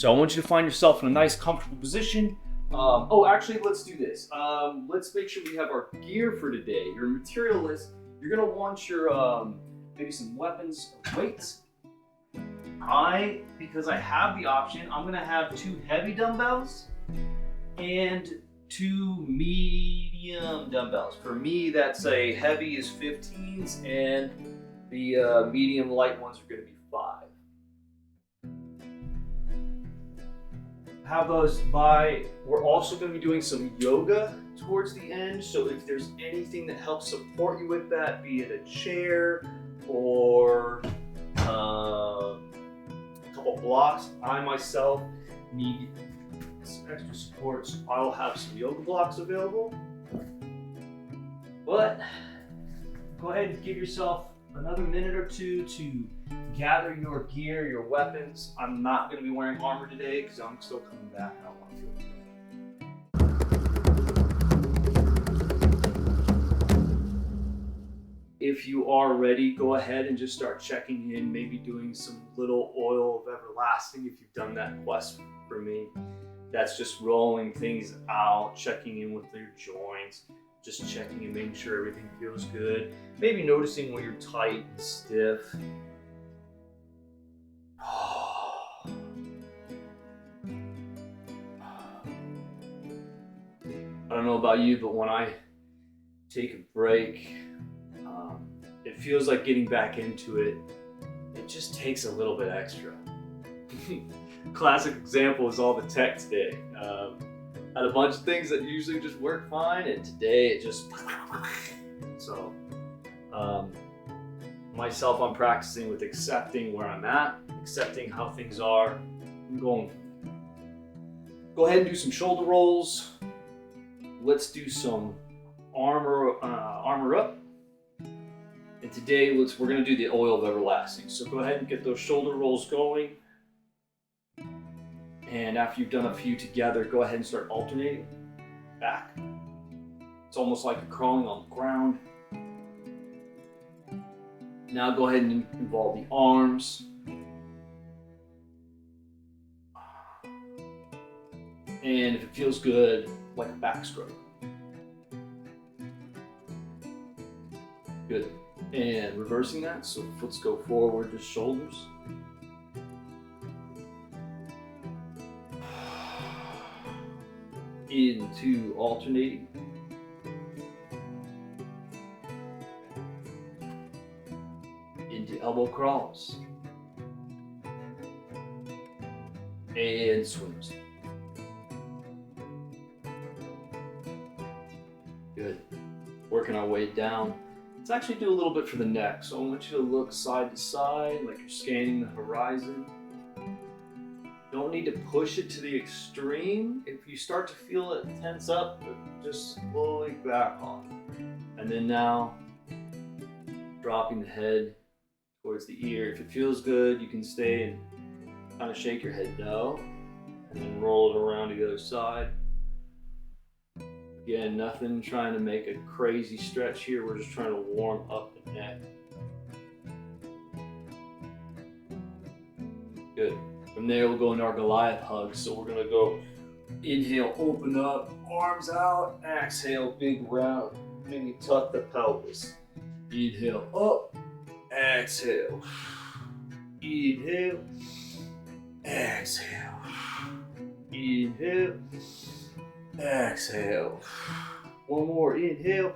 So I want you to find yourself in a nice, comfortable position. Oh, actually, let's do this. Let's make sure we have our gear for today. Your material list, you're gonna want your, maybe some weapons or weights. Because I have the option, I'm gonna have 2 heavy dumbbells and 2 medium dumbbells. For me, that's a heavy is 15s and the medium light ones are gonna be 5. Have those by, we're also going to be doing some yoga towards the end, so if there's anything that helps support you with that, be it a chair or a couple blocks, I myself need some extra support, so I'll have some yoga blocks available. But go ahead and give yourself another minute or 2 to gather your gear, your weapons. I'm not going to be wearing armor today because I'm still coming back and I want to feel good. If you are ready, go ahead and just start checking in, maybe doing some little oil of everlasting if you've done that quest for me. That's just rolling things out, checking in with your joints, just checking and making sure everything feels good. Maybe noticing when you're tight and stiff. I don't know about you, but when I take a break, it feels like getting back into it. It just takes a little bit extra. Classic example is all the tech today. Had a bunch of things that usually just work fine, and today it just so. Myself, I'm practicing with accepting where I'm at, accepting how things are, and going. Go ahead and do some shoulder rolls. Let's do some armor up. And today, we're gonna do the oil of everlasting. So go ahead and get those shoulder rolls going. And after you've done a few together, go ahead and start alternating back. It's almost like you're crawling on the ground. Now go ahead and involve the arms. And if it feels good, like a back stroke. Good. And reversing that, so foots go forward, just shoulders. Into alternating. Into elbow crawls. And swims. Good. Working our way down. Let's actually do a little bit for the neck. So I want you to look side to side like you're scanning the horizon. Don't need to push it to the extreme. If you start to feel it tense up, just slowly back off. And then now, dropping the head towards the ear. If it feels good, you can stay and kind of shake your head no. And then roll it around to the other side. Again, nothing trying to make a crazy stretch here. We're just trying to warm up the neck. Good. From there, we'll go into our Goliath hug. So we're gonna go inhale, open up, arms out. Exhale, big round. Maybe tuck the pelvis. Inhale, up. Exhale. Inhale. Exhale. Inhale. Exhale. One more. Inhale.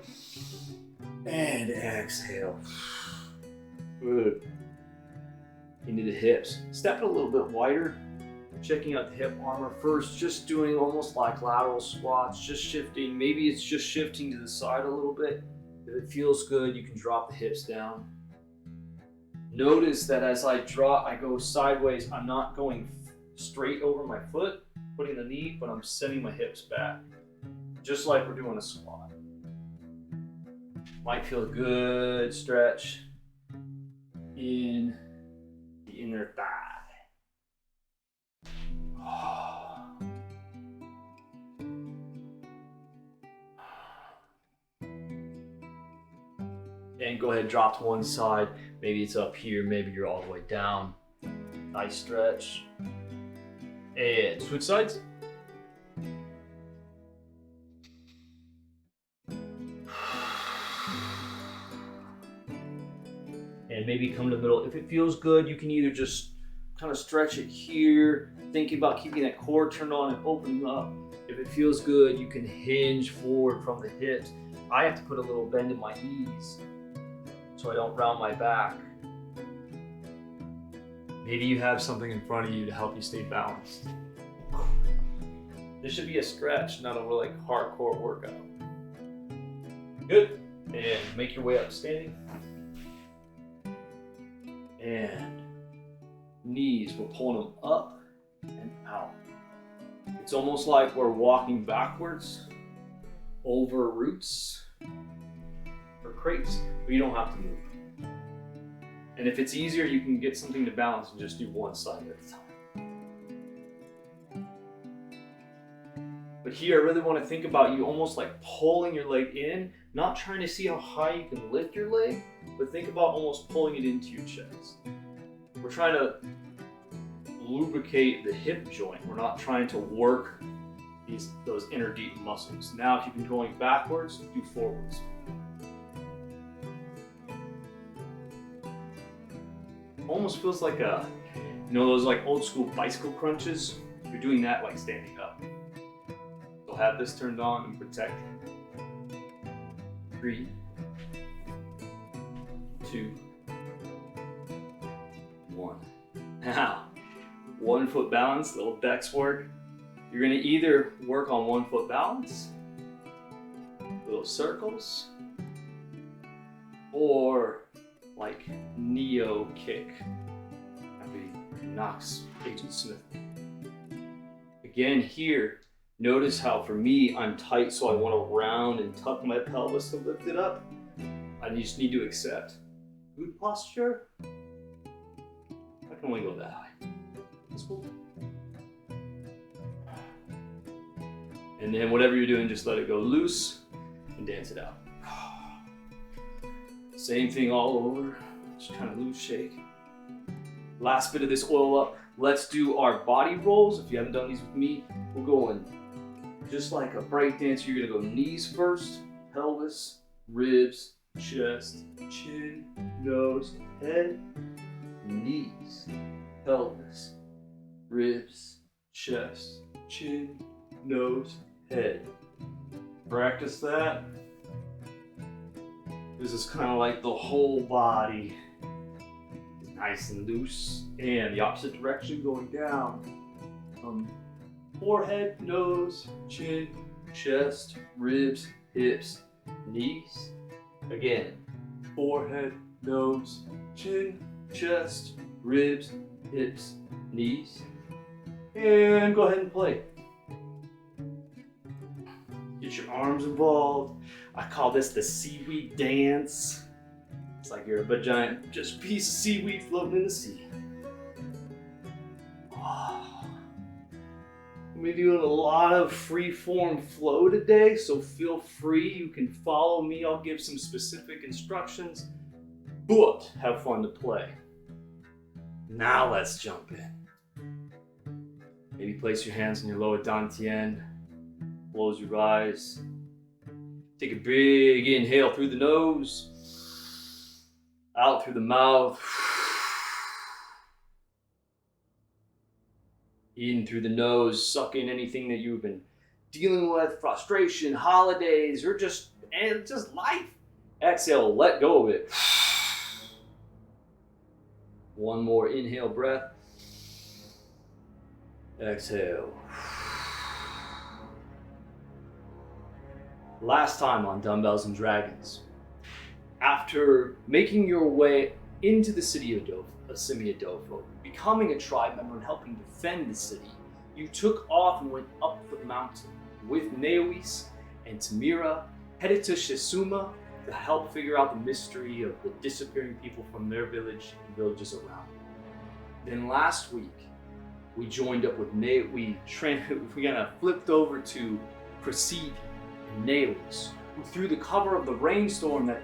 And exhale. Good. Into the hips. Step it a little bit wider. Checking out the hip armor first, just doing almost like lateral squats, just shifting. Maybe it's just shifting to the side a little bit. If it feels good, you can drop the hips down. Notice that as I drop, I go sideways. I'm not going straight over my foot, putting the knee, but I'm sending my hips back. Just like we're doing a squat. Might feel a good stretch in the inner thigh. And go ahead and drop to one side. Maybe it's up here, maybe you're all the way down. Nice stretch. And switch sides. And maybe come to the middle. If it feels good, you can either just kind of stretch it here, thinking about keeping that core turned on and opening up. If it feels good, you can hinge forward from the hips. I have to put a little bend in my knees so I don't round my back. Maybe you have something in front of you to help you stay balanced. This should be a stretch, not a like hardcore workout. Good. And make your way up standing. And knees, we're pulling them up and out. It's almost like we're walking backwards over roots or crates, but you don't have to move. And if it's easier, you can get something to balance and just do one side at a time. But here, I really want to think about you almost like pulling your leg in, not trying to see how high you can lift your leg, but think about almost pulling it into your chest. We're trying to lubricate the hip joint. We're not trying to work those inner deep muscles. Now, if you've been going backwards, do forwards. Almost feels like those like old school bicycle crunches. You're doing that like standing up. So have this turned on and protect. 3, 2, 1. Now, 1 foot balance, little dex work. You're gonna either work on 1 foot balance, little circles, or like Neo kick after he knocks Agent Smith. Again here, notice how for me, I'm tight, so I want to round and tuck my pelvis to lift it up. I just need to accept good posture. I can only go that high. That's cool. And then whatever you're doing, just let it go loose and dance it out. Same thing all over, just kind of loose shake. Last bit of this oil up. Let's do our body rolls. If you haven't done these with me, we're going just like a break dancer. You're gonna go knees first, pelvis, ribs, chest, chin, nose, head, knees, pelvis, ribs, chest, chin, nose, head. Practice that. This is kind of like the whole body is nice and loose, and the opposite direction going down. Forehead, nose, chin, chest, ribs, hips, knees. Again, forehead, nose, chin, chest, ribs, hips, knees. And go ahead and play. Get your arms involved. I call this the seaweed dance. It's like you're a giant just piece of seaweed floating in the sea. We're doing a lot of free form flow today, so feel free. You can follow me. I'll give some specific instructions, but have fun to play. Now let's jump in. Maybe place your hands on your lower dantian. Close your eyes. Take a big inhale through the nose, out through the mouth, in through the nose, suck in anything that you've been dealing with, frustration, holidays, or just life. Exhale, let go of it. One more inhale breath. Exhale. Last time on Dumbbells and Dragons, after making your way into the city of Adolfo, becoming a tribe member and helping defend the city, you took off and went up the mountain with Neois and Tamira, headed to Shizuma to help figure out the mystery of the disappearing people from their village and villages around. Then last week, we joined up with we kind of flipped over to Presidi and Neois, who through the cover of the rainstorm that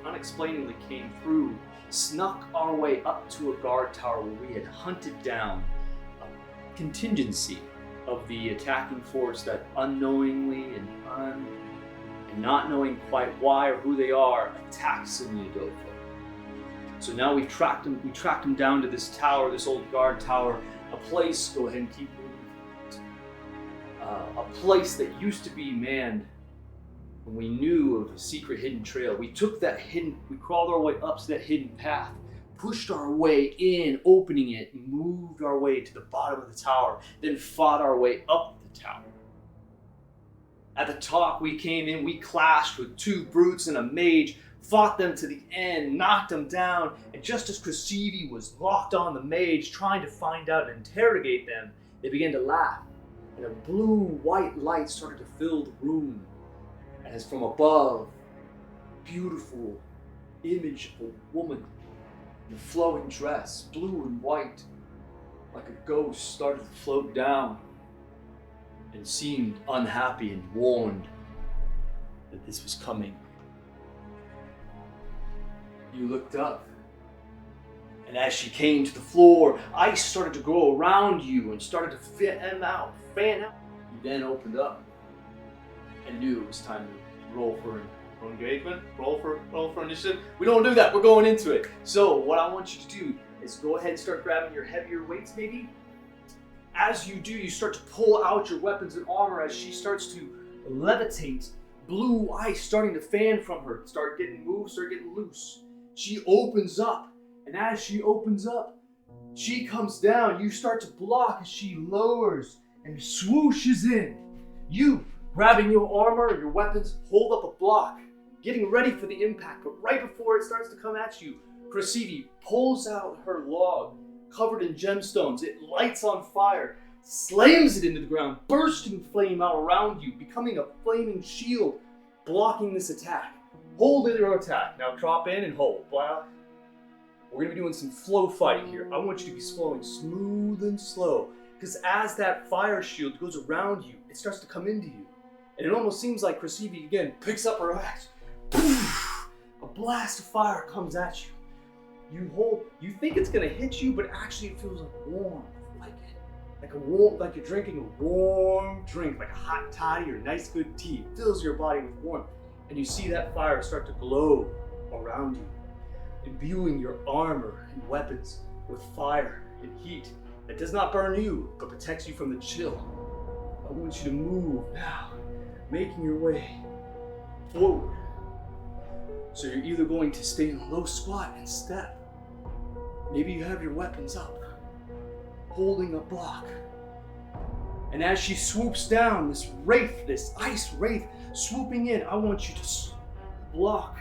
unexplainably came through, snuck our way up to a guard tower where we had hunted down a contingency of the attacking force that unknowingly and not knowing quite why or who they are attacks in the Adolfo. So now we've tracked him down to this tower, this old guard tower, a place, go ahead and keep moving, a place that used to be manned when we knew of a secret hidden trail. We crawled our way up to that hidden path, pushed our way in, opening it, moved our way to the bottom of the tower, then fought our way up the tower. At the top we came in, we clashed with 2 brutes and a mage, fought them to the end, knocked them down, and just as Krasivi was locked on the mage, trying to find out and interrogate them, they began to laugh, and a blue-white light started to fill the room. And as from above, a beautiful image of a woman in a flowing dress, blue and white, like a ghost, started to float down and seemed unhappy and warned that this was coming. You looked up, and as she came to the floor, ice started to grow around you and started to fan out. You then opened up and knew it was time to roll for engagement, roll for initiative. We don't do that, we're going into it. So what I want you to do is go ahead and start grabbing your heavier weights maybe. As you do, you start to pull out your weapons and armor as she starts to levitate, blue ice starting to fan from her, start getting loose. She opens up, and as she opens up, she comes down. You start to block as she lowers and swooshes in. You, grabbing your armor, your weapons, hold up a block, getting ready for the impact, but right before it starts to come at you, Krasivi pulls out her log, covered in gemstones. It lights on fire, slams it into the ground, bursting flame out around you, becoming a flaming shield, blocking this attack. Hold your attack. Now drop in and hold. Blah. We're going to be doing some flow fighting here. I want you to be flowing smooth and slow, because as that fire shield goes around you, it starts to come into you. And it almost seems like Krasivi again picks up her axe. Poof! A blast of fire comes at you. You hold, you think it's gonna hit you, but actually it feels like warm, like you're drinking a warm drink, like a hot toddy or nice good tea. It fills your body with warmth, and you see that fire start to glow around you, imbuing your armor and weapons with fire and heat that does not burn you, but protects you from the chill. I want you to move now, making your way forward. So you're either going to stay in a low squat and step. Maybe you have your weapons up, holding a block. And as she swoops down, this wraith, this ice wraith, swooping in, I want you to block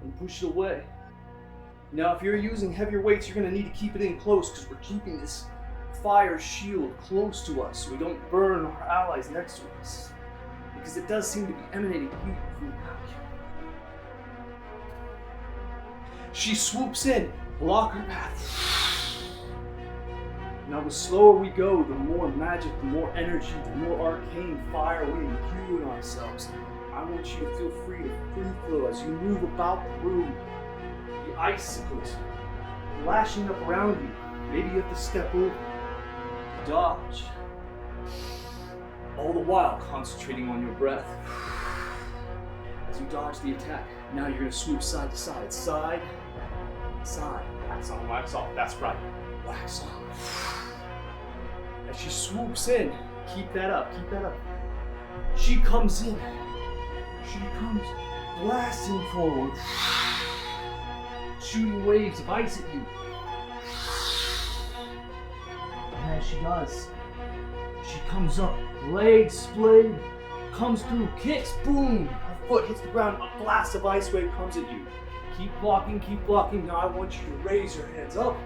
and push it away. Now, if you're using heavier weights, you're gonna need to keep it in close, because we're keeping this fire shield close to us so we don't burn our allies next to us, because it does seem to be emanating heat from the back. She swoops in, block her path. Now the slower we go, the more magic, the more energy, the more arcane fire we imbue in ourselves. I want you to feel free to free flow as you move about the room. The icicles lashing up around you. Maybe you have to step over, dodge. All the while concentrating on your breath. As you dodge the attack, now you're going to swoop side to side, side, side. Wax on, wax off. That's right. Wax on. As she swoops in, keep that up, keep that up. She comes in. She comes blasting forward, shooting waves of ice at you. And as she does, she comes up, legs splayed, comes through, kicks, boom, her foot hits the ground, a blast of ice wave comes at you. Keep blocking, keep blocking. Now I want you to raise your hands up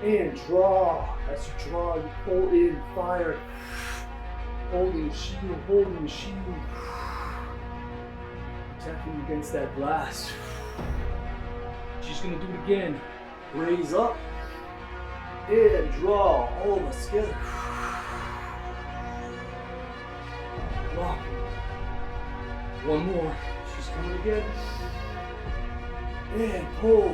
and draw. As you draw, you pull in fire, holding the shield, holding the shield, protecting against that blast. She's gonna do it again. Raise up and draw, all of us together. Blocking. One more. She's coming again. And pull.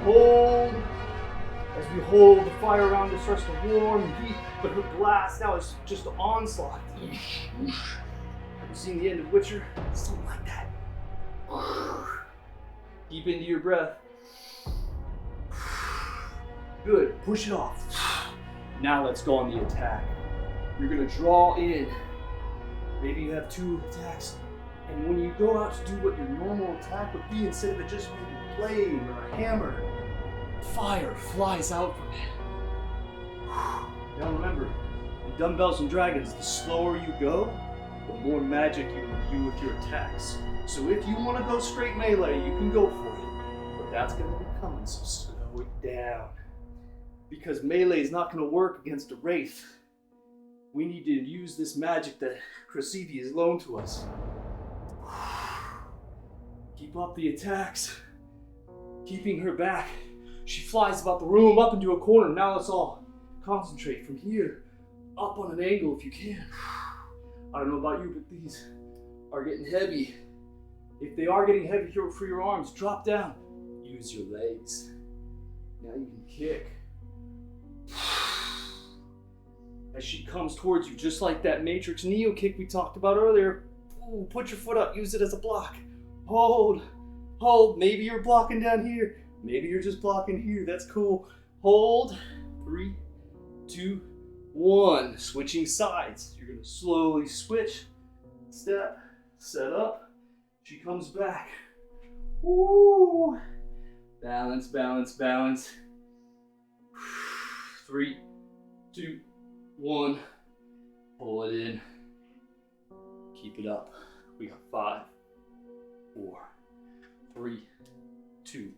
Hold. As we hold, the fire around us starts to warm and heat, but her blast now is just an onslaught. Have you seen the end of Witcher? Something like that. Deep into your breath. Good, push it off. Now let's go on the attack. You're gonna draw in. Maybe you have 2 attacks. And when you go out to do what your normal attack would be, instead of it just being a blade or a hammer, fire flies out from it. Now remember, in Dumbbells and Dragons, the slower you go, the more magic you can do with your attacks. So if you want to go straight melee, you can go for it. But that's going to be coming, so slow it down. Because melee is not going to work against a Wraith. We need to use this magic that Cressidi has loaned to us. Keep up the attacks. Keeping her back. She flies about the room, up into a corner. Now let's all concentrate from here, up on an angle if you can. I don't know about you, but these are getting heavy. If they are getting heavy for your arms, drop down. Use your legs. Now you can kick. As she comes towards you, just like that Matrix Neo kick we talked about earlier. Ooh, put your foot up, use it as a block. Hold, hold. Maybe you're blocking down here. Maybe you're just blocking here. That's cool. Hold. 3, 2, 1. Switching sides. You're gonna slowly switch. Step. Set up. She comes back. Woo. Balance, balance, balance. 3, 2, 1. Pull it in. Keep it up. We got 5, 4, 3, 2,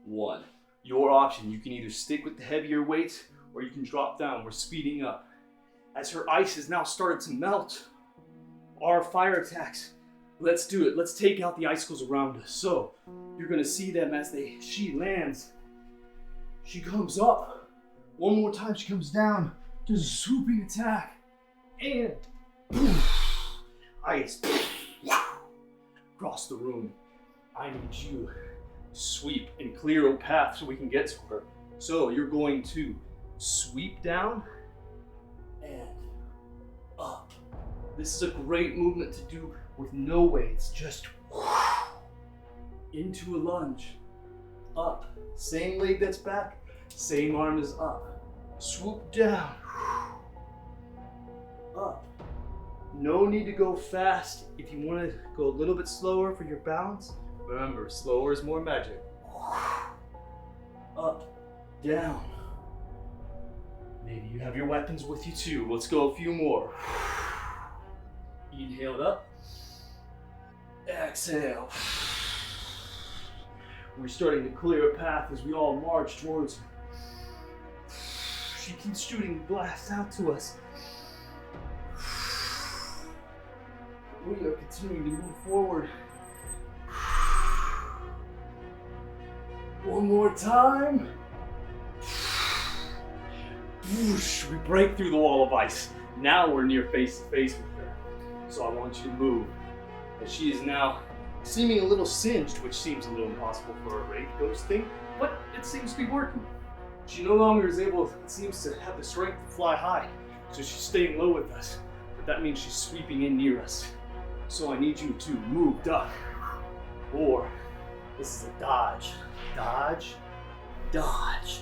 1. Your option. You can either stick with the heavier weights or you can drop down. We're speeding up. As her ice has now started to melt, our fire attacks, let's do it. Let's take out the icicles around us. So you're gonna see them as she lands. She comes up. One more time, she comes down. Does a swooping attack. And ice across the room. I need you to sweep and clear a path so we can get to her. So you're going to sweep down and up. This is a great movement to do with no weights, just into a lunge. Up. Same leg that's back, same arm is up. Swoop down. Up. No need to go fast. If you want to go a little bit slower for your balance, remember, slower is more magic. Up, down. Maybe you have your weapons with you too. Let's go a few more. Inhale up. Exhale. We're starting to clear a path as we all march towards her. She keeps shooting blasts out to us. We are continuing to move forward. One more time. Whoosh, we break through the wall of ice. Now we're near face to face with her. So I want you to move. As she is now seeming a little singed, which seems a little impossible for a Wraith ghost thing, but it seems to be working. She no longer is able, it seems to have the strength to fly high. So she's staying low with us. But that means she's sweeping in near us. So I need you to move, duck. Or this is a dodge. Dodge, dodge.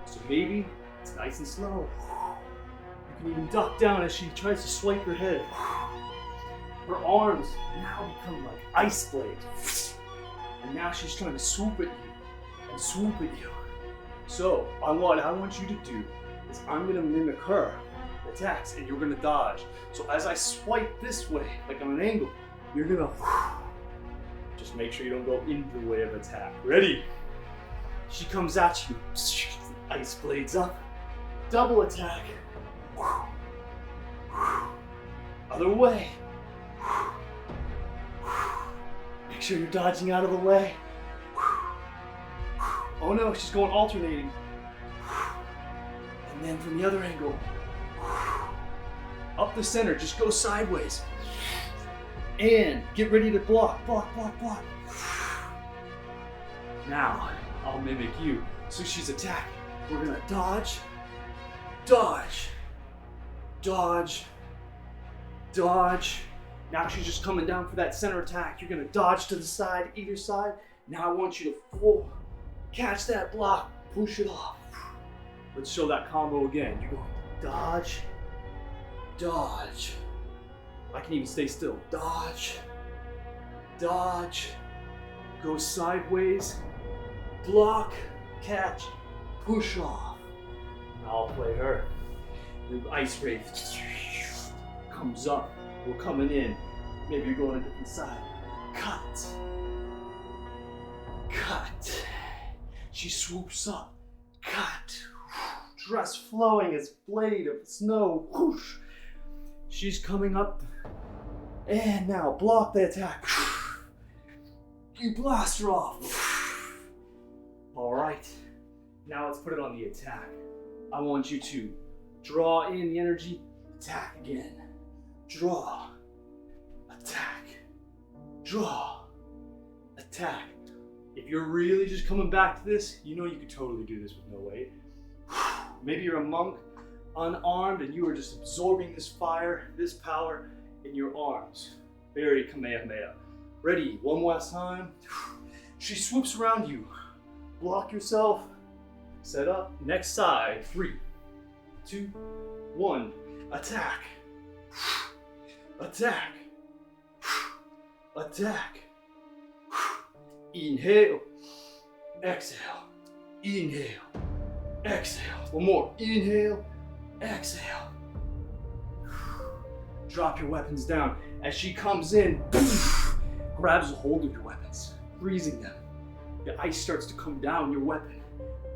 So maybe it's nice and slow. You can even duck down as she tries to swipe her head. Her arms now become like ice blades. And now she's trying to swoop at you and swoop at you. So what I want you to do is I'm gonna mimic her attacks and you're gonna dodge. So as I swipe this way, like on an angle, you're gonna just make sure you don't go into the way of attack. Ready? She comes at you. Ice blades up. Double attack. Other way. Make sure you're dodging out of the way. Oh no, she's going alternating. And then from the other angle. Up the center, just go sideways. And get ready to block, block, block, block. Now, I'll mimic you. So she's attacking. We're gonna dodge, dodge, dodge, dodge. Now she's just coming down for that center attack. You're gonna dodge to the side, either side. Now I want you to full catch that block, push it off. Let's show that combo again. You're going dodge, dodge. I can even stay still. Dodge, dodge, go sideways, block, catch, push off. I'll play her. The Ice Wraith comes up. We're coming in. Maybe you're going a different side. Cut. Cut. She swoops up. Cut. Dress flowing as blade of snow. Whoosh. She's coming up. And now block the attack. You blast her off. All right. Now let's put it on the attack. I want you to draw in the energy. Attack again. Draw. Attack. Draw. Attack. If you're really just coming back to this, you know you could totally do this with no weight. Maybe you're a monk, unarmed, and you are just absorbing this fire, this power in your arms. Very Kamehameha. Ready, one last time. She swoops around you. Block yourself. Set up. Next side. 3, 2, 1. Attack. Attack. Attack. Inhale. Exhale. Inhale. Exhale. One more. Inhale. Exhale. Drop your weapons down. As she comes in, grabs a hold of your weapons, freezing them. The ice starts to come down your weapon.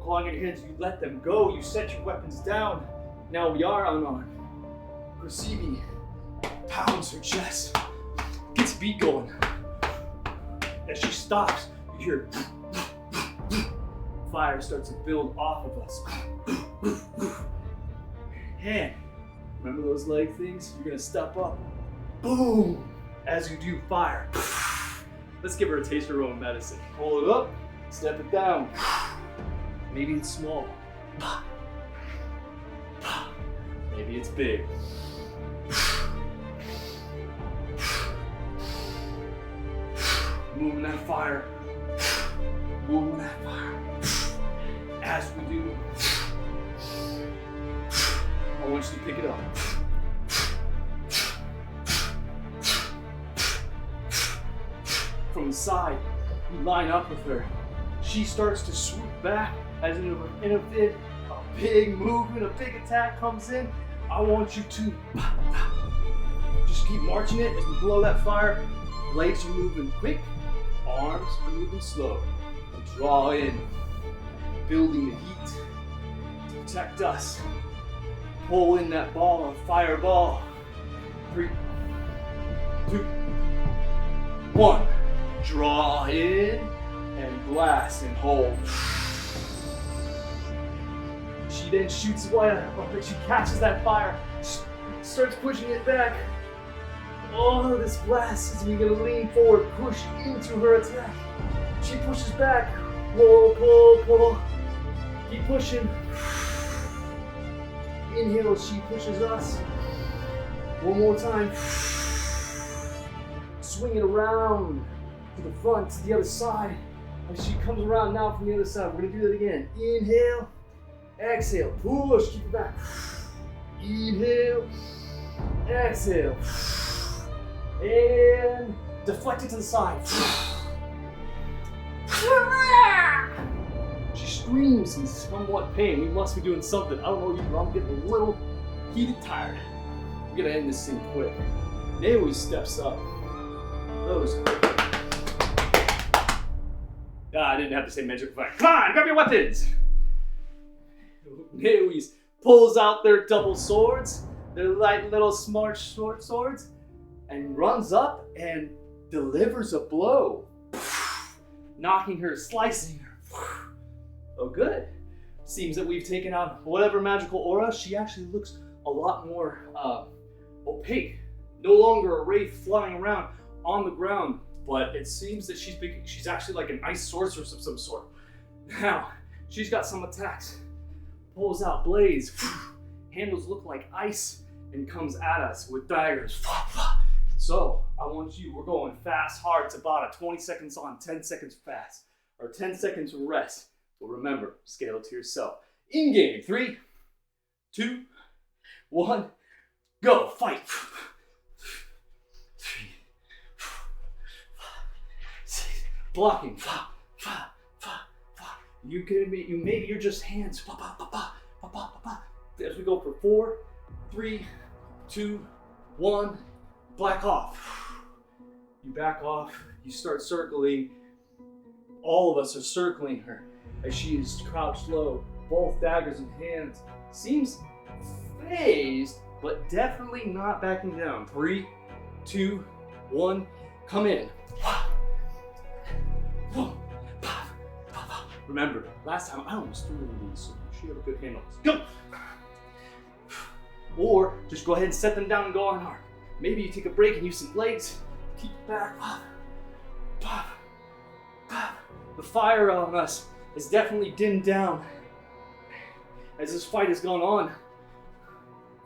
Clawing at your hands, you let them go. You set your weapons down. Now we are unarmed. Perceiving pounds her chest. Gets a beat going. As she stops, you hear fire starts to build off of us. Hand. Remember those leg things? You're gonna step up. Boom! As you do, fire. Let's give her a taste of her own medicine. Pull it up, step it down. Maybe it's small. Maybe it's big. Moving that fire. Moving that fire. As we do, I want you to pick it up. From the side, you line up with her. She starts to swoop back as in a big movement, a big attack comes in. I want you to just keep marching it as we blow that fire. Legs are moving quick, arms are moving slow. Draw in, building the heat to protect us. Pull in that ball, fireball. 3, 2, 1. Draw in and blast and hold. She then shoots away, she catches that fire, starts pushing it back. Oh, this blast is gonna lean forward, push into her attack. She pushes back, pull, pull, pull. Keep pushing. Inhale, she pushes us. One more time. Swing it around to the front, to the other side. As she comes around now from the other side, we're gonna do that again. Inhale, exhale, push, keep it back. Inhale, exhale, and deflect it to the side. She screams in somewhat pain. We must be doing something. I don't know you, but I'm getting a little heated, tired. We're gonna end this thing quick. Naomi steps up. Those. I didn't have to say magic fire. Come on, grab your weapons! Naomi pulls out their double swords, their light little smart short swords, and runs up and delivers a blow. Knocking her, slicing her. Oh, good. Seems that we've taken out whatever magical aura. She actually looks a lot more opaque. No longer a wraith flying around on the ground, but it seems that she's actually like an ice sorceress of some sort. Now, she's got some attacks. pulls out blades. Handles look like ice and comes at us with daggers. So I want you, we're going fast, hard, Tabata, 20 seconds on, 10 seconds fast, or 10 seconds rest. But remember, scale it to yourself. In game, 3, 2, 1, go, fight. 3, 4, 5, 6, blocking. Maybe you're just hands. As we go for 4, 3, 2, 1, back off. You back off, you start circling. All of us are circling her as she is crouched low, both daggers in hands. Seems phased, but definitely not backing down. 3, 2, 1, come in. Remember, last time I almost threw one of these, so you should have a good handle. Go! Or just go ahead and set them down and go on hard. Maybe you take a break and use some legs. Keep it back. The fire on us is definitely dimmed down. As this fight has gone on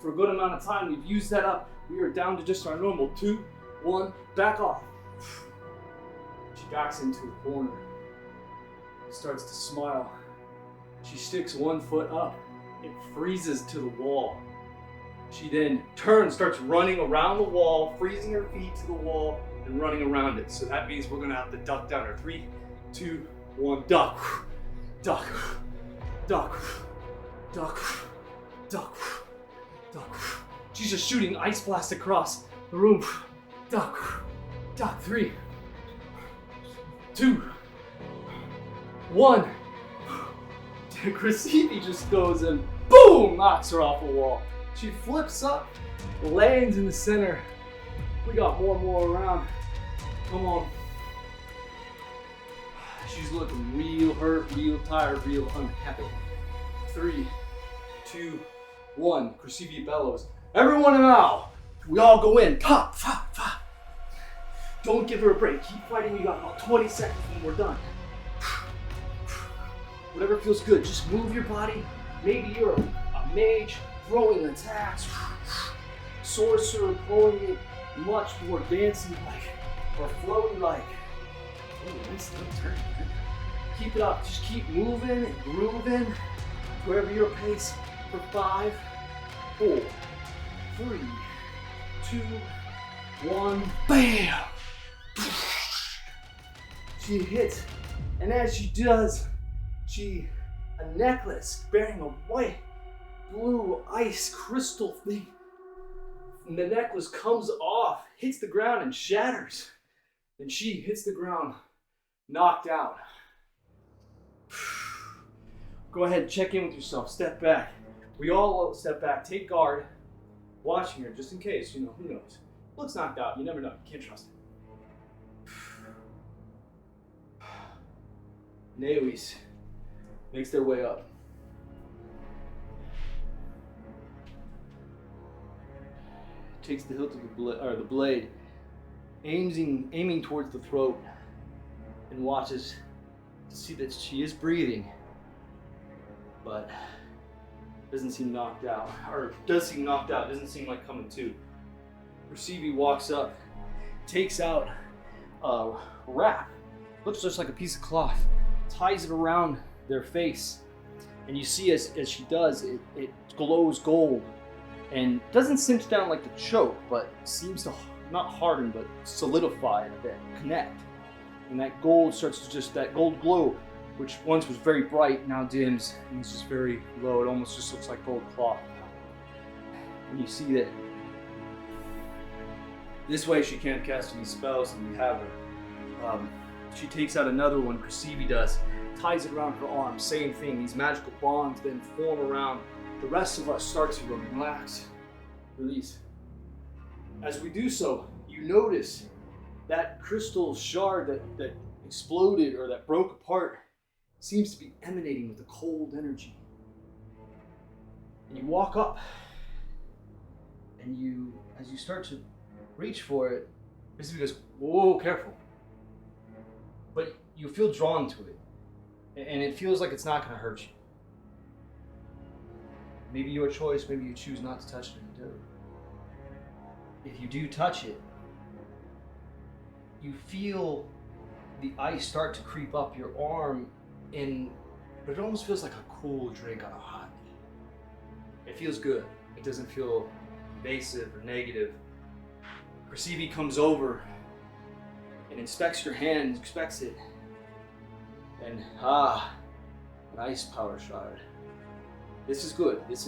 for a good amount of time, we've used that up. We are down to just our normal 2, 1, back off. She backs into a corner. Starts to smile. She sticks one foot up. It freezes to the wall. She then turns, starts running around the wall, freezing her feet to the wall and running around it. So that means we're gonna have to duck down her. 3, 2, 1, duck, duck, duck, duck, duck, duck. She's just shooting ice blast across the room. Duck, duck, 3, 2, 1. Krasivi just goes and boom, knocks her off the wall. She flips up, lands in the center. We got more around. Come on. She's looking real hurt, real tired, real unhappy. 3, 2, 1. Krasivi bellows. Everyone now. We all go in. Pop, pop, pop. Don't give her a break. Keep fighting. We got about 20 seconds when we're done. Whatever feels good, just move your body. Maybe you're a mage throwing attacks, sorcerer pulling it much more dancing like, or floating like. Oh, nice little turn. Keep it up, just keep moving and grooving, wherever your pace for 5, 4, 3, 2, 1, bam! She hits, and as she does, a necklace bearing a white, blue ice crystal thing. And the necklace comes off, hits the ground and shatters. And she hits the ground, knocked out. Go ahead, check in with yourself, step back. We all step back, take guard, watching her just in case, who knows. Looks knocked out, you never know, you can't trust it. Naois makes their way up. Takes the hilt of the blade, aiming towards the throat, and watches to see that she is breathing, but doesn't seem knocked out, or does seem knocked out, doesn't seem like coming to. Krasivi walks up, takes out a wrap, looks just like a piece of cloth, ties it around their face, and you see as she does, it glows gold and doesn't cinch down like the choke, but seems to not harden but solidify a bit, connect, and that gold starts to that gold glow, which once was very bright, now dims and is just very low. It almost just looks like gold cloth. And you see that this way she can't cast any spells, and we have her. She takes out another one, Krasivi does, ties it around her arm, same thing. These magical bonds then form around. The rest of us start to relax, release. As we do so, you notice that crystal shard that exploded or that broke apart seems to be emanating with a cold energy. And you walk up, and as you start to reach for it, Krasivi goes, "Whoa, careful." But you feel drawn to it, and it feels like it's not going to hurt you. Maybe your choice, maybe you choose not to touch it and you do. If you do touch it, you feel the ice start to creep up your arm, but it almost feels like a cool drink on a hot day. It feels good. It doesn't feel invasive or negative. Perceive comes over and inspects your hand, inspects it, and an ice power shard. This is good. This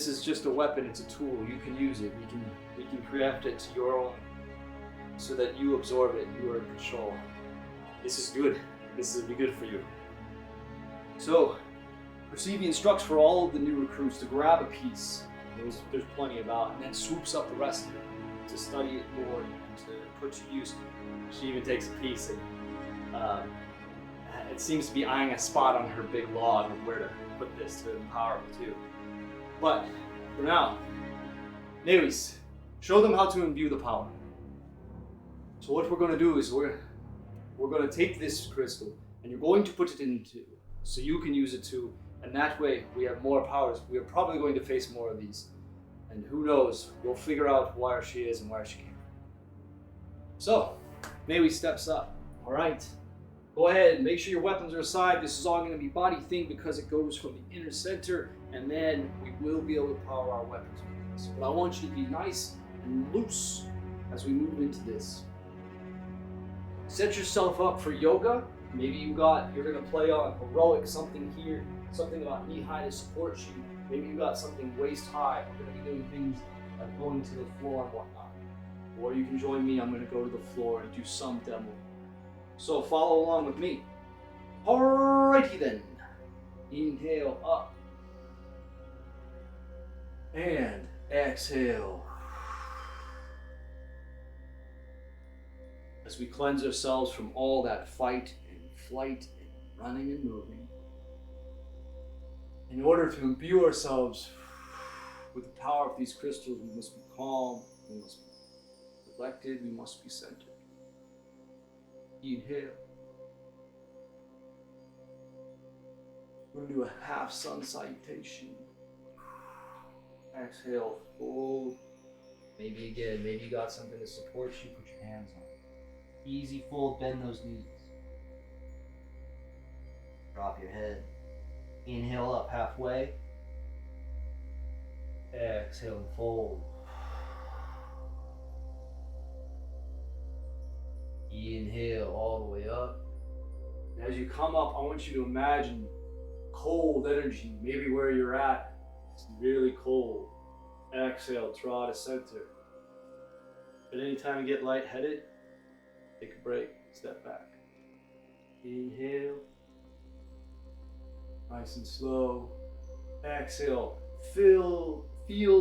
is just a weapon. It's a tool. You can use it. We can craft it to your own, so that you absorb it. You are in control. This is good. This will be good for you. So, Perceive instructs for all of the new recruits to grab a piece. There's plenty about, and then swoops up the rest of it to study it more and to put to use. She even takes a piece and it seems to be eyeing a spot on her big log of where to put this to empower her too. But for now, Nevis, show them how to imbue the power. So what we're going to do is we're going to take this crystal and you're going to put it into, so you can use it too. And that way we have more powers. We are probably going to face more of these. And who knows, we'll figure out where she is and where she came from. So, Nevis steps up. All right. Go ahead, make sure your weapons are aside. This is all going to be body thing because it goes from the inner center, and then we will be able to power our weapons with this. But I want you to be nice and loose as we move into this. Set yourself up for yoga. Maybe you're going to play on heroic, something here, something about knee high to support you. Maybe you got something waist high. We're going to be doing things like going to the floor and whatnot. Or you can join me. I'm going to go to the floor and do some demo. So follow along with me. Alrighty then. Inhale up. And exhale. As we cleanse ourselves from all that fight and flight and running and moving. In order to imbue ourselves with the power of these crystals, we must be calm, we must be collected, we must be centered. Inhale. We're going to do a half sun salutation. Exhale, fold. Maybe again, maybe you got something to support you, put your hands on. Easy fold, bend those knees. Drop your head. Inhale up halfway. Exhale and fold. Inhale all the way up. And as you come up, I want you to imagine cold energy, maybe where you're at. It's really cold. Exhale, draw to center. But anytime you get lightheaded, take a break, step back. Inhale. Nice and slow. Exhale. Feel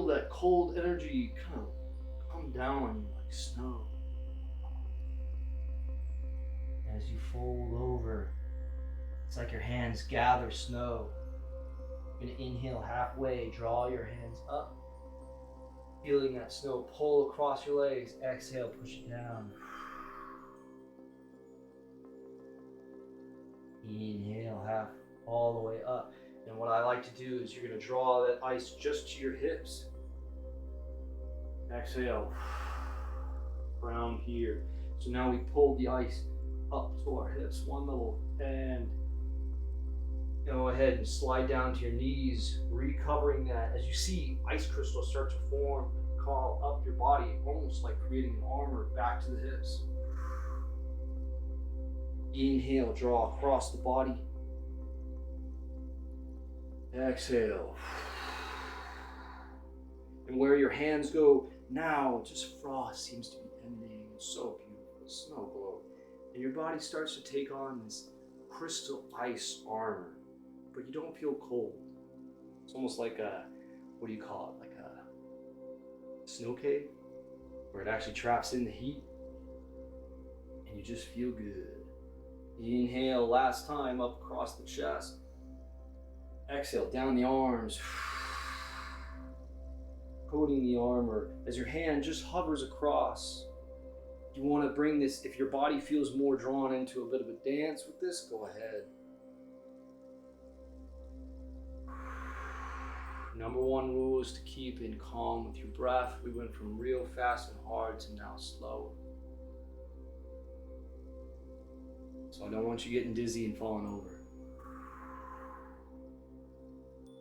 that cold energy kind of come down on you like snow. As you fold over, it's like your hands gather snow. You're going to inhale halfway, draw your hands up. Feeling that snow pull across your legs. Exhale, push it down. Inhale half all the way up. And what I like to do is you're going to draw that ice just to your hips. Exhale. Around here. So now we pull the ice up to our hips one level and go ahead and slide down to your knees, recovering that. As you see ice crystals start to form, crawl up your body, almost like creating an armor back to the hips. Inhale, draw across the body. Exhale. And where your hands go now, just frost seems to be ending. It's so beautiful, snow glow. And your body starts to take on this crystal ice armor, but you don't feel cold. It's almost like a, what do you call it? Like a snow cave, where it actually traps in the heat, and you just feel good. Inhale, last time, up across the chest. Exhale, down the arms. Coating the armor. As your hand just hovers across, you want to bring this, if your body feels more drawn into a bit of a dance with this, go ahead. Number one rule is to keep in calm with your breath. We went from real fast and hard to now slow. So I don't want you getting dizzy and falling over.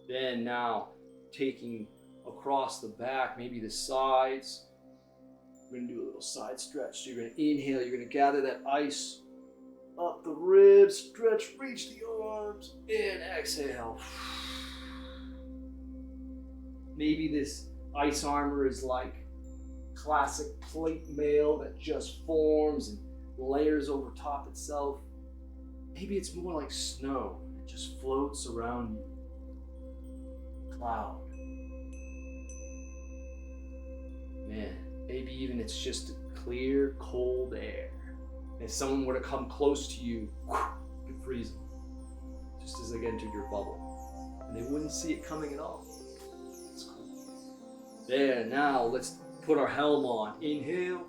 Then now, taking across the back, maybe the sides. We're gonna do a little side stretch. So you're gonna inhale, you're gonna gather that ice up the ribs, stretch, reach the arms, and exhale. Maybe this ice armor is like classic plate mail that just forms and layers over top itself. Maybe it's more like snow. It just floats around you. Cloud. Man, maybe even it's just clear, cold air. If someone were to come close to you, you could freeze them. Just as they entered your bubble. And they wouldn't see it coming at all. It's cool. There, now let's put our helm on. Inhale.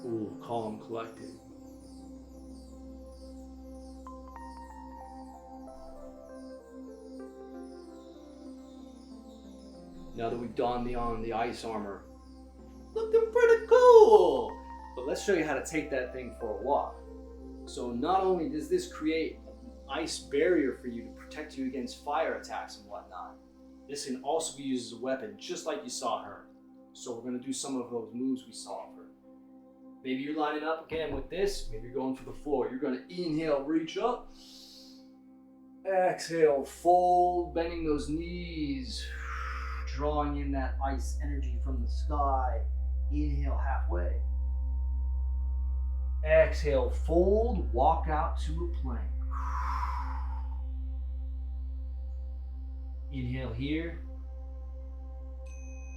Ooh, calm, collected. Now that we've donned on the ice armor, looking pretty cool. But let's show you how to take that thing for a walk. So not only does this create an ice barrier for you to protect you against fire attacks and whatnot, this can also be used as a weapon, just like you saw her. So we're going to do some of those moves we saw of her. Maybe you're lining up again with this. Maybe you're going for the floor. You're going to inhale, reach up. Exhale, fold, bending those knees. Drawing in that ice energy from the sky. Inhale halfway. Exhale, fold, walk out to a plank. Inhale here.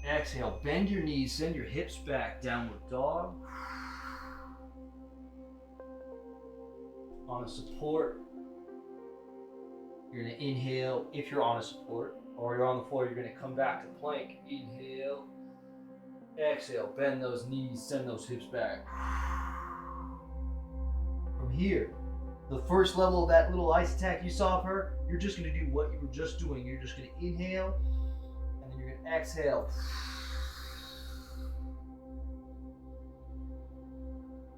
Exhale, bend your knees, send your hips back, downward dog. On a support, you're going to inhale if you're on a support, or you're on the floor, you're going to come back to plank. Inhale, exhale, bend those knees, send those hips back. From here, the first level of that little ice attack you saw of her, you're just going to do what you were just doing. You're just going to inhale, and then you're going to exhale.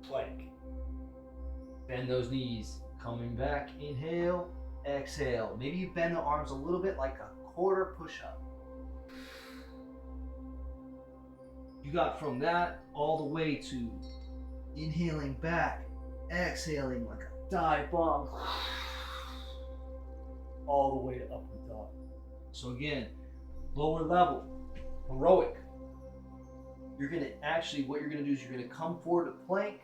Plank. Bend those knees, coming back, inhale, exhale. Maybe you bend the arms a little bit like a quarter push-up. You got from that all the way to inhaling back, exhaling like a dive bomb, all the way to upward dog. So again, lower level, heroic. You're gonna actually, what you're gonna do is you're gonna come forward to plank.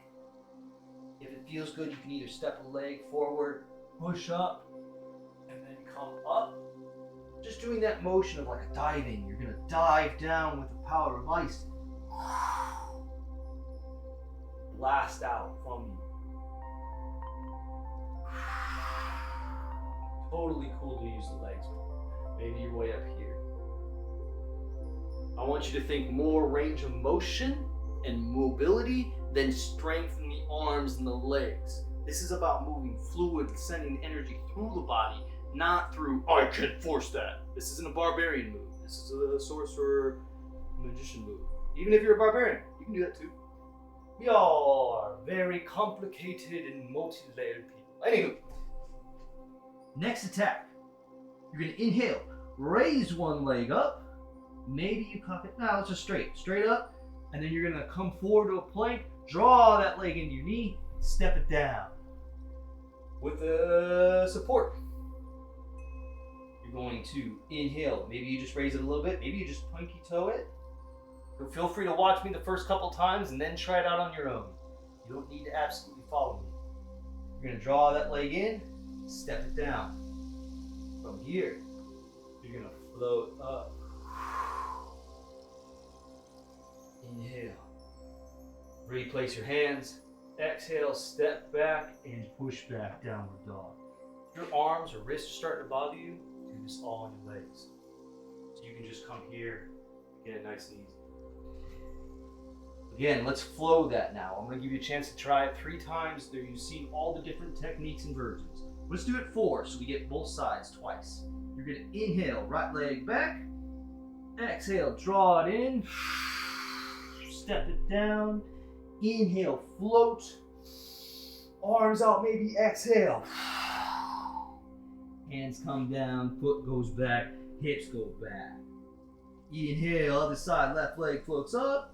If it feels good, you can either step a leg forward, push up, and then come up. Just doing that motion of like a diving. You're gonna dive down with the power of ice. Blast out from you. Totally cool to use the legs. Maybe you're way up here. I want you to think more range of motion and mobility than strength in the arms and the legs. This is about moving fluid, sending energy through the body, not through, I can force that. This isn't a barbarian move. This is a sorcerer, magician move. Even if you're a barbarian, you can do that too. We all are very complicated and multi-layered people. Anywho, next attack. You're gonna inhale, raise one leg up. Maybe you cock it. No, it's just straight up. And then you're gonna come forward to a plank, draw that leg into your knee, step it down. With the support. You're going to inhale. Maybe you just raise it a little bit. Maybe you just pinky toe it. Feel free to watch me the first couple times and then try it out on your own. You don't need to absolutely follow me. You're gonna draw that leg in, step it down. From here, you're gonna float up. Inhale. Replace your hands. Exhale, step back and push back, downward dog. If your arms or wrists are starting to bother you, do this all on your legs. So you can just come here, get it nice and easy. Again, let's flow that now. I'm gonna give you a chance to try it 3 times. There you've seen all the different techniques and versions. Let's do it 4, so we get both sides twice. You're gonna inhale, right leg back. Exhale, draw it in. Step it down. Inhale, float. Arms out, maybe exhale. Hands come down, foot goes back, hips go back. Inhale, other side, left leg floats up.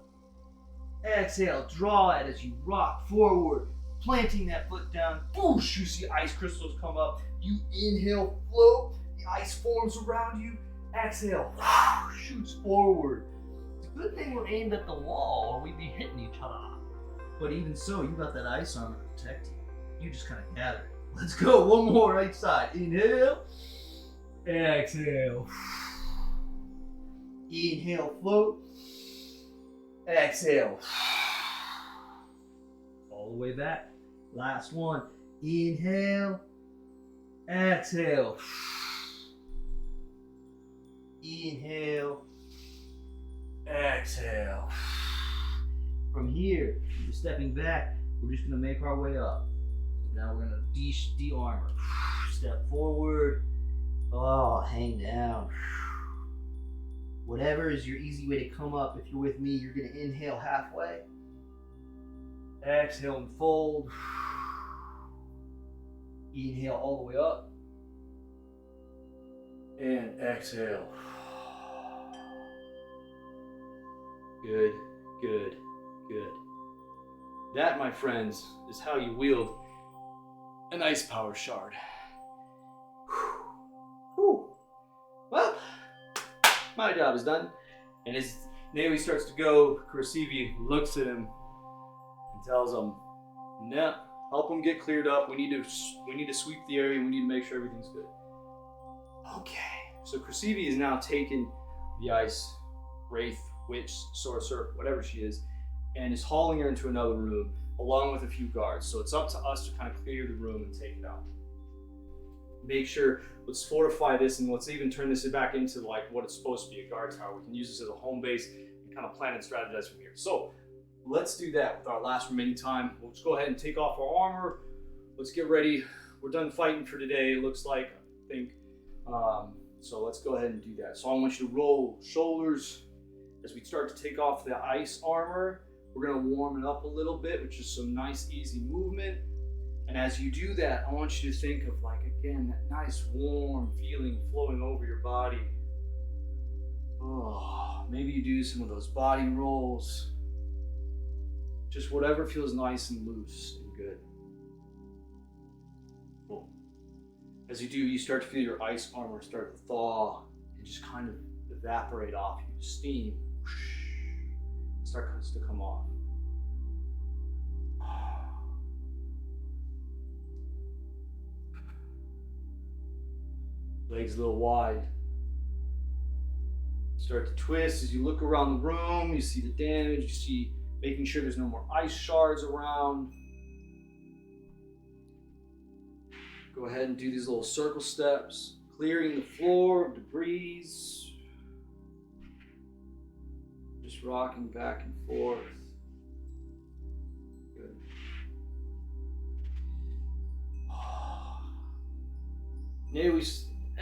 Exhale, draw it as you rock forward, planting that foot down. Boosh, you see ice crystals come up. You inhale, float. The ice forms around you. Exhale, shoots forward. It's a good thing we're aimed at the wall or we'd be hitting each other. But even so, you got that ice armor to protect you. You just kind of gather it. Let's go, one more right side. Inhale, exhale. Inhale, float. Exhale. All the way back. Last one. Inhale, exhale. Inhale, exhale. From here, we're stepping back. We're just gonna make our way up. Now we're gonna de-armor. Step forward. Oh, hang down. Whatever is your easy way to come up. If you're with me, you're gonna inhale halfway. Exhale and fold. Inhale all the way up. And exhale. Good, good, good. That, my friends, is how you wield an ice power shard. Whew. Well, my job is done. And as Naomi starts to go, Kurasivi looks at him and tells him, "No, help him get cleared up. We need to sweep the area. We need to make sure everything's good." Okay. So Kurasivi is now taken the ice wraith, witch, sorcerer, whatever she is, and is hauling her into another room along with a few guards. So it's up to us to kind of clear the room and take it out. Make sure, let's fortify this and let's even turn this back into like what it's supposed to be, a guard tower. We can use this as a home base and kind of plan and strategize from here. So let's do that with our last remaining time. We'll just go ahead and take off our armor. Let's get ready. We're done fighting for today, it looks like, I think. So let's go ahead and do that. So I want you to roll shoulders as we start to take off the ice armor. We're gonna warm it up a little bit, which is some nice easy movement. And as you do that, I want you to think of, like, again, that nice warm feeling flowing over your body. Oh, maybe you do some of those body rolls. Just whatever feels nice and loose and good. Cool. As you do, you start to feel your ice armor start to thaw and just kind of evaporate off you. Steam starts to come off. Legs a little wide. Start to twist as you look around the room. You see the damage. You see making sure there's no more ice shards around. Go ahead and do these little circle steps, clearing the floor of debris. Just rocking back and forth. Good.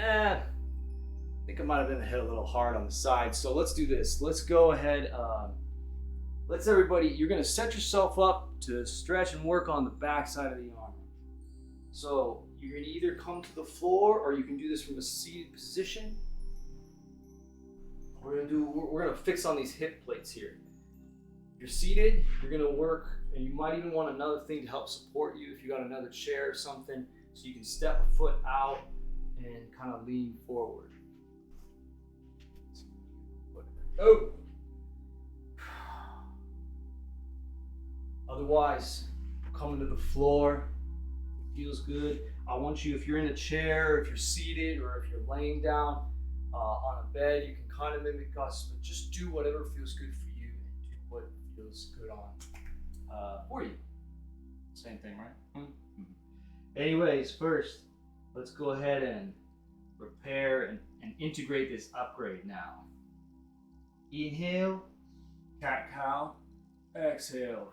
I think I might have been hit a little hard on the side, so let's do this. Let's go ahead. Let's everybody, you're going to set yourself up to stretch and work on the back side of the arm. So you're going to either come to the floor or you can do this from a seated position. We're going to fix on these hip plates here. You're seated, you're going to work, and you might even want another thing to help support you if you got another chair or something, so you can step a foot out and kind of lean forward. Oh! Otherwise, coming to the floor, it feels good. I want you, if you're in a chair, if you're seated, or if you're laying down on a bed, you can kind of mimic us, but just do whatever feels good for you and do what feels good on for you. Same thing, right? Mm-hmm. Anyways, first, let's go ahead and prepare and integrate this upgrade now. Inhale, cat-cow. Exhale.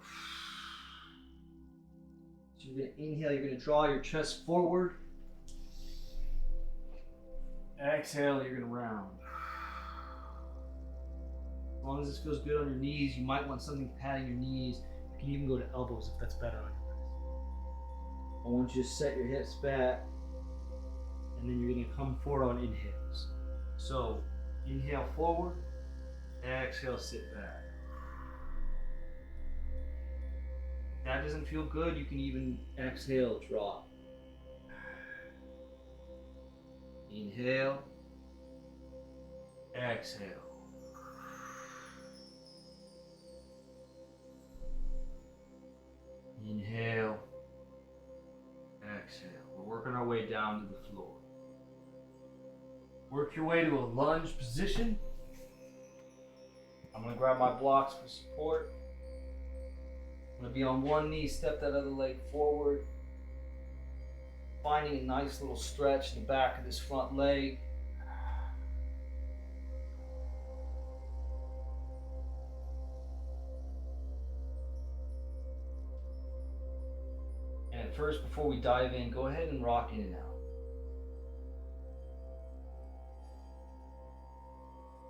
So you're going to inhale, you're going to draw your chest forward. Exhale, you're going to round. As long as this feels good on your knees, you might want something padding your knees. You can even go to elbows if that's better on your wrist. I want you to set your hips back, and then you're going to come forward on inhales. So inhale forward, exhale, sit back. If that doesn't feel good, you can even exhale, drop. Inhale, exhale. Inhale, exhale. We're working our way down to the floor. Work your way to a lunge position. I'm going to grab my blocks for support. I'm going to be on one knee, step that other leg forward. Finding a nice little stretch in the back of this front leg. And at first, before we dive in, go ahead and rock in and out.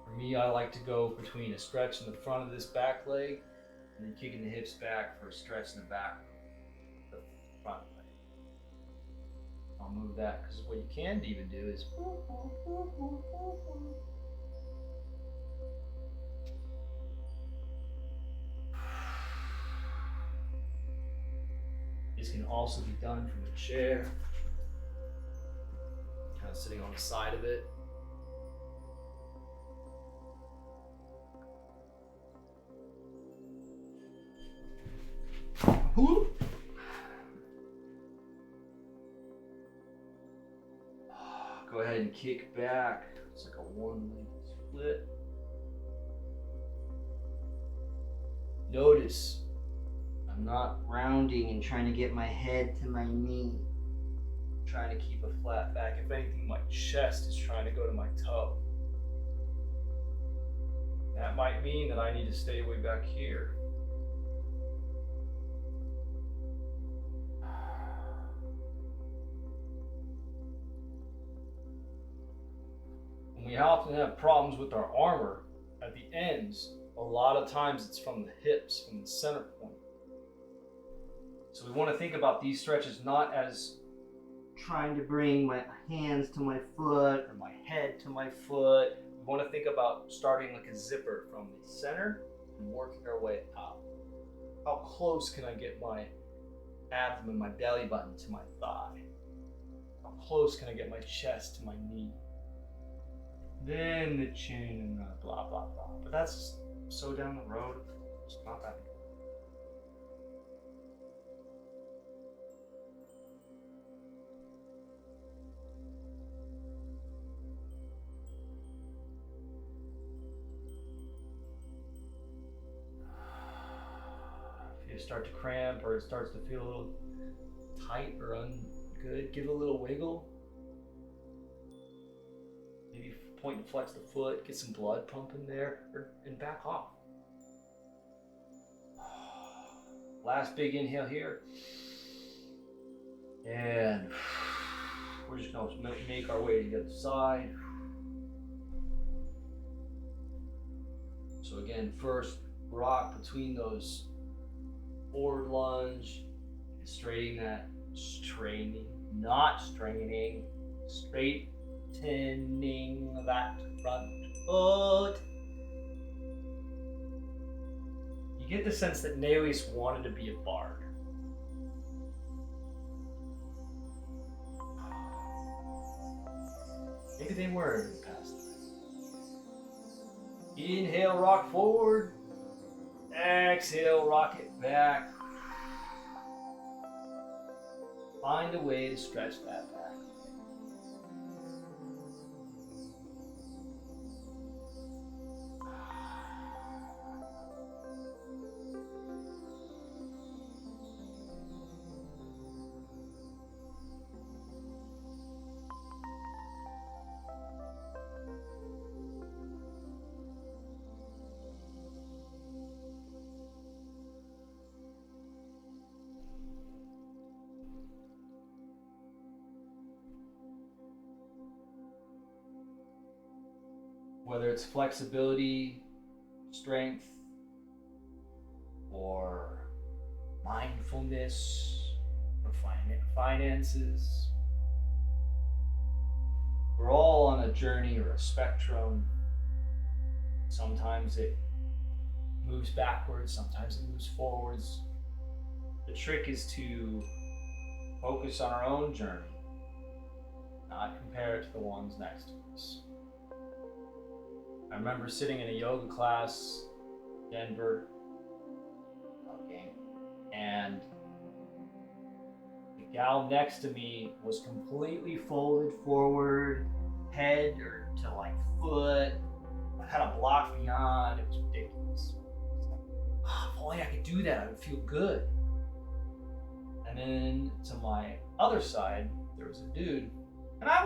For me, I like to go between a stretch in the front of this back leg and then kicking the hips back for a stretch in the back of the front leg. I'll move that because what you can even do is this can also be done from a chair, kind of sitting on the side of it. Go ahead and kick back. It's like a one-leg split. Notice I'm not rounding and trying to get my head to my knee. I'm trying to keep a flat back. If anything, my chest is trying to go to my toe. That might mean that I need to stay way back here. We often have problems with our armor at the ends. A lot of times it's from the hips, from the center point. So we want to think about these stretches not as trying to bring my hands to my foot or my head to my foot. We want to think about starting like a zipper from the center and working our way up. How close can I get my abdomen, my belly button to my thigh? How close can I get my chest to my knee? Then the chin and blah, blah, blah. But that's so down the road, it's not that big. If you start to cramp or it starts to feel a little tight or ungood, give it a little wiggle. Maybe point and flex the foot, get some blood pumping there, and back off. Last big inhale here. And we're just going to make our way to the other side. So again, first rock between those forward lunge, straightening that, not straining, straightening that front foot. You get the sense that Naelis wanted to be a bard. Maybe they were in the past. Inhale, rock forward. Exhale, rock it back. Find a way to stretch that back. Whether it's flexibility, strength, or mindfulness, or finances. We're all on a journey or a spectrum. Sometimes it moves backwards, sometimes it moves forwards. The trick is to focus on our own journey, not compare it to the ones next to us. I remember sitting in a yoga class in Denver, and the gal next to me was completely folded forward, head or to like foot. I had a block beyond. It was ridiculous. Oh, if only I could do that, I would feel good. And then to my other side, there was a dude, and I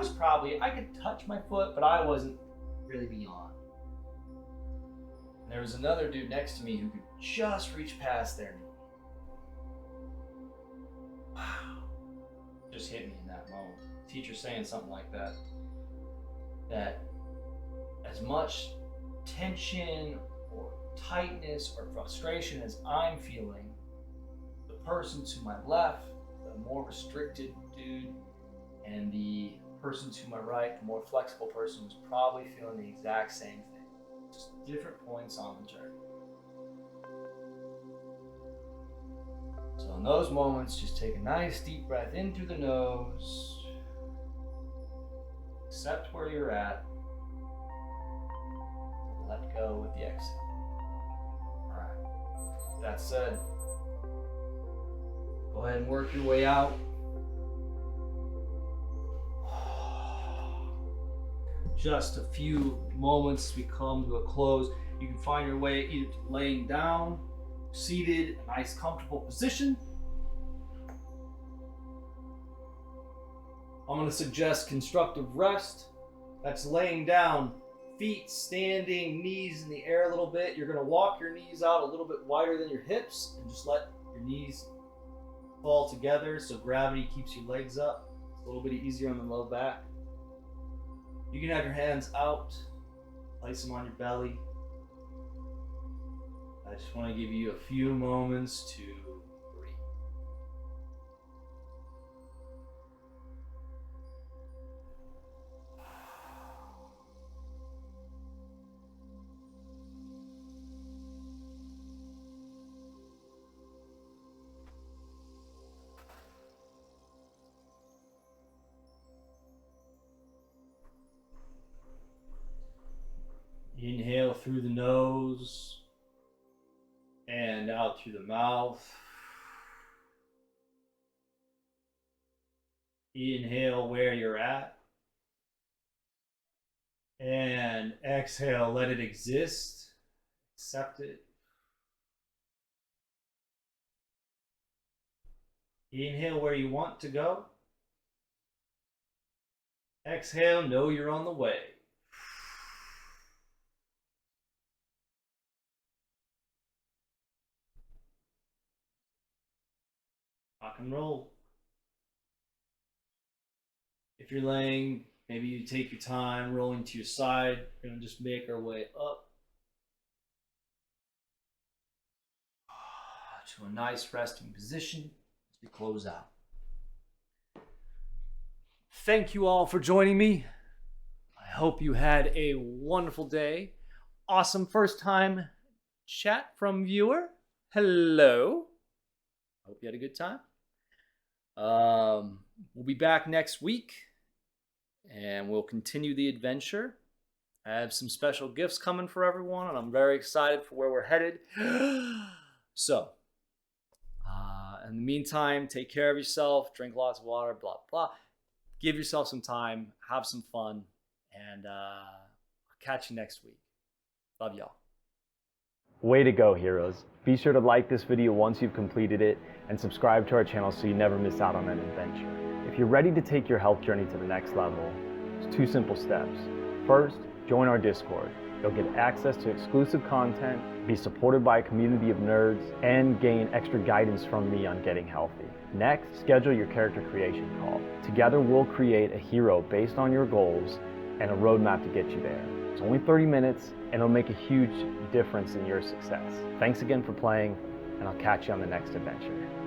could touch my foot, but I wasn't really beyond. And there was another dude next to me who could just reach past their knee. Wow. Just hit me in that moment. Teacher saying something like that. That as much tension or tightness or frustration as I'm feeling, the person to my left, the more restricted dude, and the person to my right, the more flexible person, was probably feeling the exact same thing. Just different points on the journey. So in those moments, just take a nice deep breath in through the nose, accept where you're at, let go with the exhale. All right, with that said, go ahead and work your way out. Just a few moments as we come to a close. You can find your way either to laying down, seated, a nice comfortable position. I'm going to suggest constructive rest. That's laying down, feet standing, knees in the air a little bit. You're going to walk your knees out a little bit wider than your hips and just let your knees fall together so gravity keeps your legs up. It's a little bit easier on the low back. You can have your hands out, place them on your belly. I just want to give you a few moments to breathe. Inhale through the nose and out through the mouth. Inhale where you're at. And exhale, let it exist. Accept it. Inhale where you want to go. Exhale, know you're on the way. Rock and roll. If you're laying, maybe you take your time rolling to your side. We're going to just make our way up to a nice resting position as we close out. Thank you all for joining me. I hope you had a wonderful day. Awesome first time chat from viewer. Hello. Hope you had a good time. We'll be back next week and we'll continue the adventure. I have some special gifts coming for everyone and I'm very excited for where we're headed. So, in the meantime, take care of yourself, drink lots of water, blah, blah. Give yourself some time, have some fun, and I'll catch you next week. Love y'all. Way to go, heroes. Be sure to like this video once you've completed it and subscribe to our channel so you never miss out on an adventure. If you're ready to take your health journey to the next level, there's 2 simple steps. First, join our Discord. You'll get access to exclusive content, be supported by a community of nerds, and gain extra guidance from me on getting healthy. Next, schedule your character creation call. Together we'll create a hero based on your goals and a roadmap to get you there. It's only 30 minutes, and it'll make a huge difference in your success. Thanks again for playing, and I'll catch you on the next adventure.